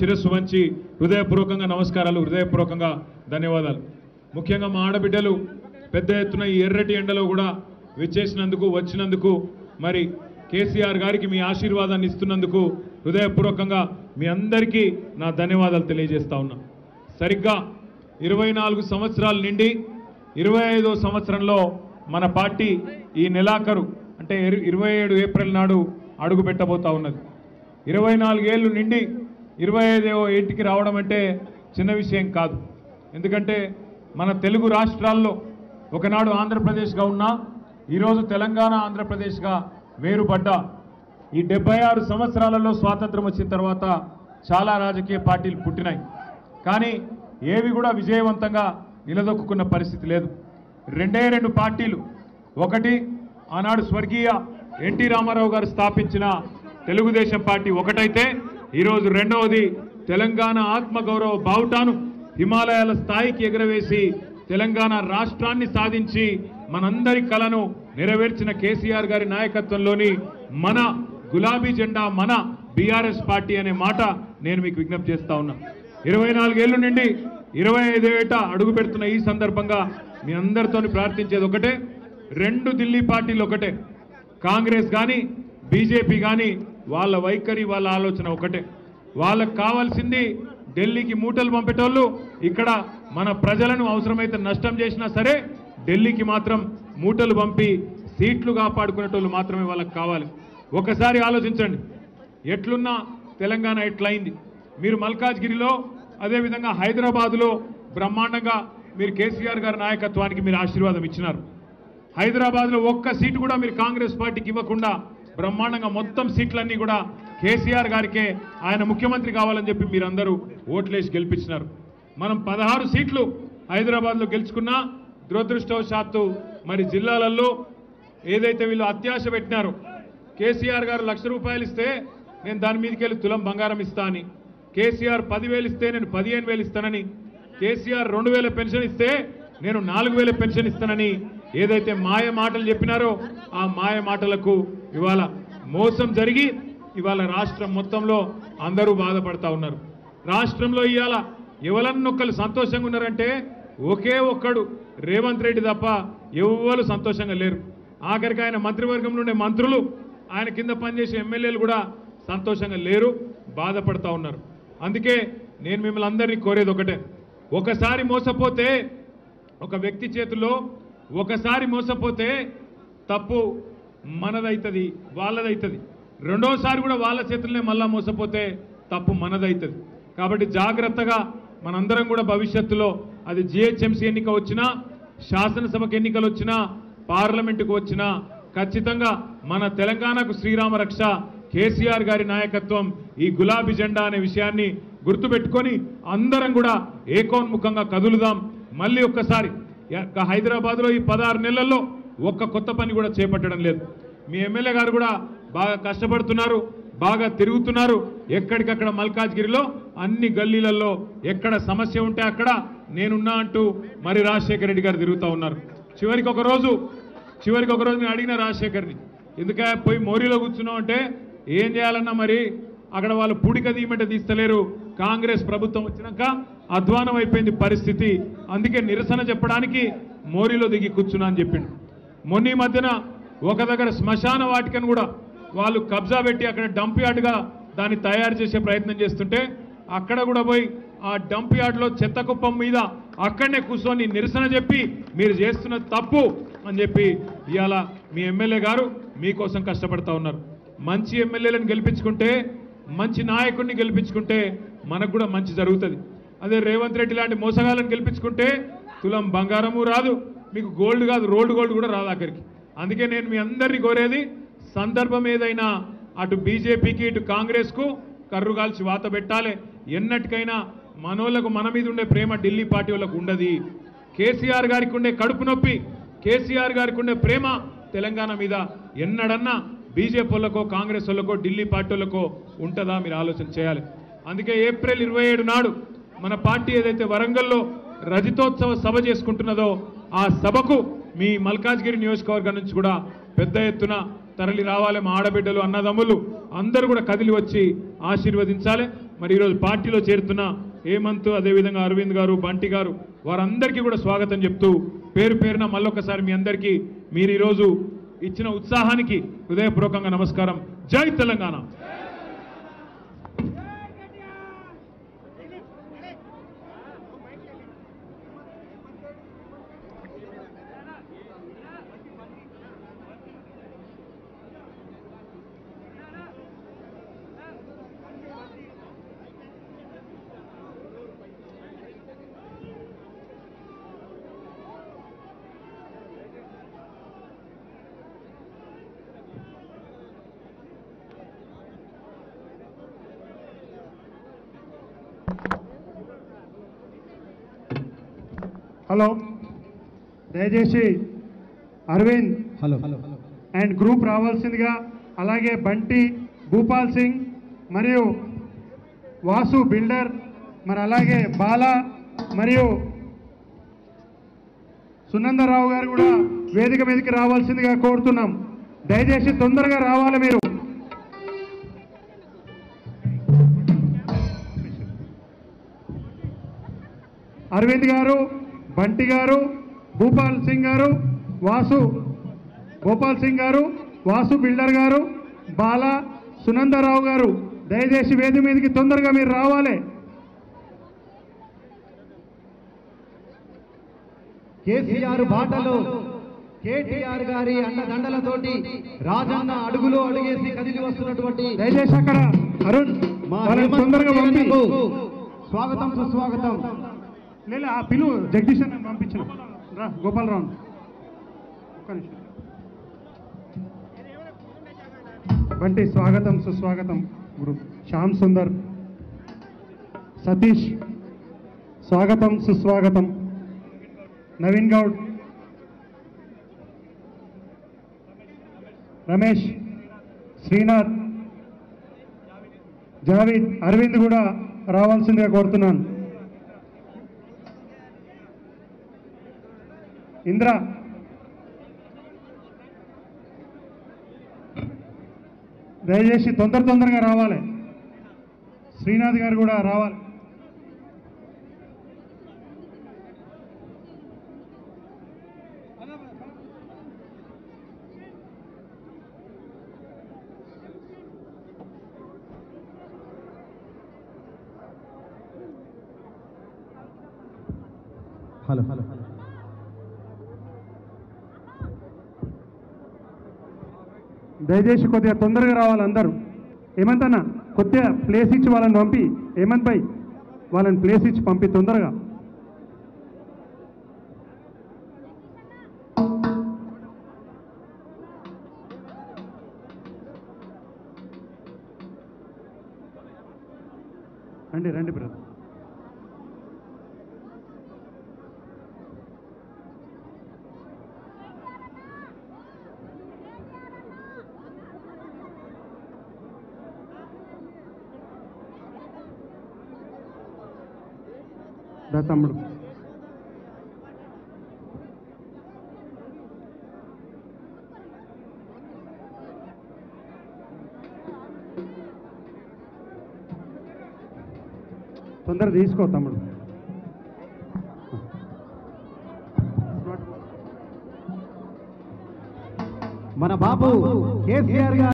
శిరస్సు వంచి హృదయపూర్వకంగా నమస్కారాలు, హృదయపూర్వకంగా ధన్యవాదాలు. ముఖ్యంగా మా ఆడబిడ్డలు పెద్ద ఎత్తున ఈ ఎర్రటి ఎండలో కూడా వచ్చినందుకు మరి కేసీఆర్ గారికి మీ ఆశీర్వాదాన్ని ఇస్తున్నందుకు హృదయపూర్వకంగా మీ అందరికీ నా ధన్యవాదాలు తెలియజేస్తా ఉన్నా. సరిగ్గా 24 సంవత్సరాల నిండి 25వ సంవత్సరంలో మన పార్టీ ఈ నెలాఖరు అంటే 27 ఏప్రిల్ నాడు అడుగు పెట్టబోతా ఉన్నది. 24 ఏళ్ళు నిండి 25వ ఏటికి రావడం అంటే చిన్న విషయం కాదు. ఎందుకంటే మన తెలుగు రాష్ట్రాల్లో ఒకనాడు ఆంధ్రప్రదేశ్గా ఉన్నా ఈరోజు తెలంగాణ ఆంధ్రప్రదేశ్గా వేరుపడ్డ ఈ 76 సంవత్సరాలలో స్వాతంత్రం వచ్చిన తర్వాత చాలా రాజకీయ పార్టీలు పుట్టినాయి. కానీ ఏవి కూడా విజయవంతంగా నిలదొక్కున్న పరిస్థితి లేదు. రెండు పార్టీలు, ఒకటి ఆనాడు స్వర్గీయ ఎన్టీ రామారావు గారు స్థాపించిన తెలుగుదేశం పార్టీ ఒకటైతే, ఈరోజు రెండవది తెలంగాణ ఆత్మగౌరవ బావుటాను హిమాలయాల స్థాయికి ఎగరవేసి తెలంగాణ రాష్ట్రాన్ని సాధించి మనందరి కలను నెరవేర్చిన కేసీఆర్ గారి నాయకత్వంలోని మన గులాబీ జెండా మన బీఆర్ఎస్ పార్టీ అనే మాట నేను మీకు విజ్ఞప్తి చేస్తా ఉన్నా. 24 ఏళ్ళు నుండి 25 ఏట అడుగు పెడుతున్న ఈ సందర్భంగా మీ అందరితో ప్రార్థించేది ఒకటే, రెండు ఢిల్లీ పార్టీలు ఒకటే, కాంగ్రెస్ కానీ బీజేపీ కానీ వాళ్ళ వైఖరి వాళ్ళ ఆలోచన ఒకటే. వాళ్ళకు కావాల్సింది ఢిల్లీకి మూటలు పంపేటోళ్ళు ఇక్కడ మన ప్రజలను అవసరమైతే నష్టం చేసినా సరే ఢిల్లీకి మాత్రం మూటలు పంపి సీట్లు కాపాడుకునేటోళ్ళు మాత్రమే వాళ్ళకి కావాలి. ఒకసారి ఆలోచించండి, ఎట్లున్నా తెలంగాణ ఎట్లయింది. మీరు మల్కాజ్గిరిలో అదేవిధంగా హైదరాబాదులో బ్రహ్మాండంగా మీరు కేసీఆర్ గారి నాయకత్వానికి మీరు ఆశీర్వాదం ఇచ్చినారు. హైదరాబాద్లో ఒక్క సీటు కూడా మీరు కాంగ్రెస్ పార్టీకి ఇవ్వకుండా బ్రహ్మాండంగా మొత్తం సీట్లన్నీ కూడా కేసీఆర్ గారికే ఆయన ముఖ్యమంత్రి కావాలని చెప్పి మీరందరూ ఓట్లేసి గెలిపించినారు. మనం 16 సీట్లు హైదరాబాద్లో గెలుచుకున్నా దురదృష్టవశాత్తు మరి జిల్లాలలో ఏదైతే వీళ్ళు అత్యాశ పెట్టినారో, కేసీఆర్ గారు ₹1,00,000 ఇస్తే నేను దాని మీదకి వెళ్ళి తులం బంగారం ఇస్తా అని, కేసీఆర్ 10,000 ఇస్తే నేను 15,000 ఇస్తానని, కేసీఆర్ 2,000 పెన్షన్ ఇస్తే నేను 4,000 పెన్షన్ ఇస్తానని ఏదైతే మాయ మాటలు చెప్పినారో ఆ మాయ మాటలకు ఇవాళ మోసం జరిగి ఇవాళ రాష్ట్రం మొత్తంలో అందరూ బాధపడతా ఉన్నారు. రాష్ట్రంలో ఇవాళ ఎవరన్నొక్కరు సంతోషంగా ఉన్నారంటే ఒకే ఒక్కడు రేవంత్ రెడ్డి తప్ప ఎవ్వరు సంతోషంగా లేరు. ఆఖరికి ఆయన మంత్రివర్గంలో ఉండే మంత్రులు, ఆయన కింద పనిచేసే ఎమ్మెల్యేలు కూడా సంతోషంగా లేరు, బాధపడతా ఉన్నారు. అందుకే నేను మిమ్మల్ని అందరినీ కోరేది ఒకటే, ఒకసారి మోసపోతే ఒక వ్యక్తి చేతుల్లో ఒకసారి మోసపోతే తప్పు మనదైతుంది, వాళ్ళదైతుంది. రెండోసారి కూడా వాళ్ళ చేతుల్లోనే మళ్ళా మోసపోతే తప్పు మనదైతుంది. కాబట్టి జాగ్రత్తగా మనందరం కూడా భవిష్యత్తులో అది జిహెచ్ఎంసీ ఎన్నిక వచ్చినా, శాసనసభకు ఎన్నికలు వచ్చినా, పార్లమెంటుకు వచ్చినా ఖచ్చితంగా మన తెలంగాణకు శ్రీరామ రక్ష కేసీఆర్ గారి నాయకత్వం, ఈ గులాబీ జెండా అనే విషయాన్ని గుర్తుపెట్టుకొని అందరం కూడా ఏకోన్ముఖంగా కదులుదాం. మళ్ళీ ఒక్కసారి హైదరాబాద్లో ఈ 16 నెలల్లో ఒక్క కొత్త పని కూడా చేపట్టడం లేదు. మీ ఎమ్మెల్యే గారు కూడా బాగా కష్టపడుతున్నారు, బాగా తిరుగుతున్నారు. ఎక్కడికక్కడ మల్కాజ్గిరిలో అన్ని గల్లీలలో ఎక్కడ సమస్య ఉంటే అక్కడ నేనున్నా అంటూ మరి రాజశేఖర రెడ్డి గారు తిరుగుతూ ఉన్నారు. చివరికి ఒక రోజు నేను అడిగిన రాజశేఖర్ని, ఎందుకే పోయి మోరీలో కూర్చున్నావు అంటే, ఏం చేయాలన్నా మరి అక్కడ వాళ్ళు పూడిక తీయమంటే తీస్తలేరు, కాంగ్రెస్ ప్రభుత్వం వచ్చినాక అధ్వానం అయిపోయింది పరిస్థితి, అందుకే నిరసన చెప్పడానికి మోరీలో దిగి కూర్చున్నా అని చెప్పిండు. మొన్న మధ్యన ఒక దగ్గర శ్మశాన వాటికను కూడా వాళ్ళు కబ్జా పెట్టి అక్కడ డంప్ యార్డ్గా దాన్ని తయారు చేసే ప్రయత్నం చేస్తుంటే అక్కడ కూడా పోయి ఆ డంప్ యార్డ్లో చెత్త కుప్పం మీద అక్కడనే కూర్చొని నిరసన చెప్పి మీరు చేస్తున్న తప్పు అని చెప్పి ఇవాళ మీ ఎమ్మెల్యే గారు మీకోసం కష్టపడతా ఉన్నారు. మంచి ఎమ్మెల్యేలను గెలిపించుకుంటే, మంచి నాయకుడిని గెలిపించుకుంటే మనకు కూడా మంచి జరుగుతుంది. అదే రేవంత్ రెడ్డి లాంటి మోసగాళ్ళని గెలిపించుకుంటే తులం బంగారము రాదు, మీకు గోల్డ్ కాదు రోల్డ్ గోల్డ్ కూడా రాదు అక్కడికి. అందుకే నేను మీ అందరినీ కోరేది, సందర్భం ఏదైనా అటు బీజేపీకి ఇటు కాంగ్రెస్కు కర్రు కాల్చి వాత పెట్టాలి. ఎన్నటికైనా మనోళ్లకు మన మీద ఉండే ప్రేమ ఢిల్లీ పార్టీ వాళ్ళకు ఉండదు. కేసీఆర్ గారికి ఉండే కడుపు నొప్పి, కేసీఆర్ గారికి ఉండే ప్రేమ తెలంగాణ మీద ఎన్నడన్నా బీజేపీ వాళ్ళకో కాంగ్రెస్ వాళ్ళకో ఢిల్లీ పార్టీ వాళ్ళకో ఉంటుందా? మీరు ఆలోచన చేయాలి. అందుకే ఏప్రిల్ 27 నాడు మన పార్టీ ఏదైతే వరంగల్లో రజతోత్సవ సభ చేసుకుంటున్నదో ఆ సభకు మీ మల్కాజ్గిరి నియోజకవర్గం నుంచి కూడా పెద్ద ఎత్తున తరలి రావాలి. మా ఆడబిడ్డలు అన్నదమ్ములు అందరూ కూడా కదిలి వచ్చి ఆశీర్వదించాలి. మరి ఈరోజు పార్టీలో చేరుతున్న హేమంత్, అదేవిధంగా అరవింద్ గారు, బంటి గారు, వారందరికీ కూడా స్వాగతం చెప్తూ పేరు పేరున మళ్ళొకసారి మీ అందరికీ మీరు ఈరోజు ఇచ్చిన ఉత్సాహానికి హృదయపూర్వకంగా నమస్కారం. జై తెలంగాణ. హలో, దయచేసి అరవింద్ అండ్ గ్రూప్ రావాల్సిందిగా, అలాగే బంటి, భూపాల్ సింగ్ మరియు వాసు బిల్డర్, మరి అలాగే బాలా మరియు సునందరావు గారు కూడా వేదిక మీదకి రావాల్సిందిగా కోరుతున్నాం. దయచేసి తొందరగా రావాలి మీరు. అరవింద్ గారు, బంటి గారు, భూపాల్ సింగ్ గారు, గోపాల్ సింగ్ గారు, వాసు బిల్డర్ గారు, బాలా, సునందరావు గారు దయచేసి వేదిక మీదకి తొందరగా మీరు రావాలి. కేసీఆర్ బాటలో కేటీఆర్ గారి అండదండలతోటి రాజన్న అడుగులో అడుగేసి కదిలి వస్తున్నటువంటి దయచేసి అక్కడ అరుణ్ తొందరగా పంపి స్వాగతం సుస్వాగతం. లేదు ఆ పిలు జగదీష్ అని పంపించిన రా గోపాలరావు. ఒక్క నిమిషం. బంటి స్వాగతం సుస్వాగతం. గ్రూప్ శ్యామ్ సుందర్, సతీష్ స్వాగతం సుస్వాగతం. నవీన్ గౌడ్, రమేష్, శ్రీనాథ్, జావీద్, అరవింద్ కూడా రావాల్సిందిగా కోరుతున్నాను. ఇంద్ర, దయచేసి తొందరగా రావాలి. శ్రీనాథ్ గారు కూడా రావాలి. హలో, దయచేసి కొద్దిగా తొందరగా రావాలి అందరూ. హేమంత్ అన్న కొద్దిగా ప్లేస్ ఇచ్చి వాళ్ళని పంపి, హేమంత్ భాయ్ వాళ్ళని ప్లేస్ ఇచ్చి పంపి తొందరగా. రండి బ్రదర్. తమ్ముడు తొందర తీసుకో తమ్ముడు. మన బాబు కేసీఆర్ గారు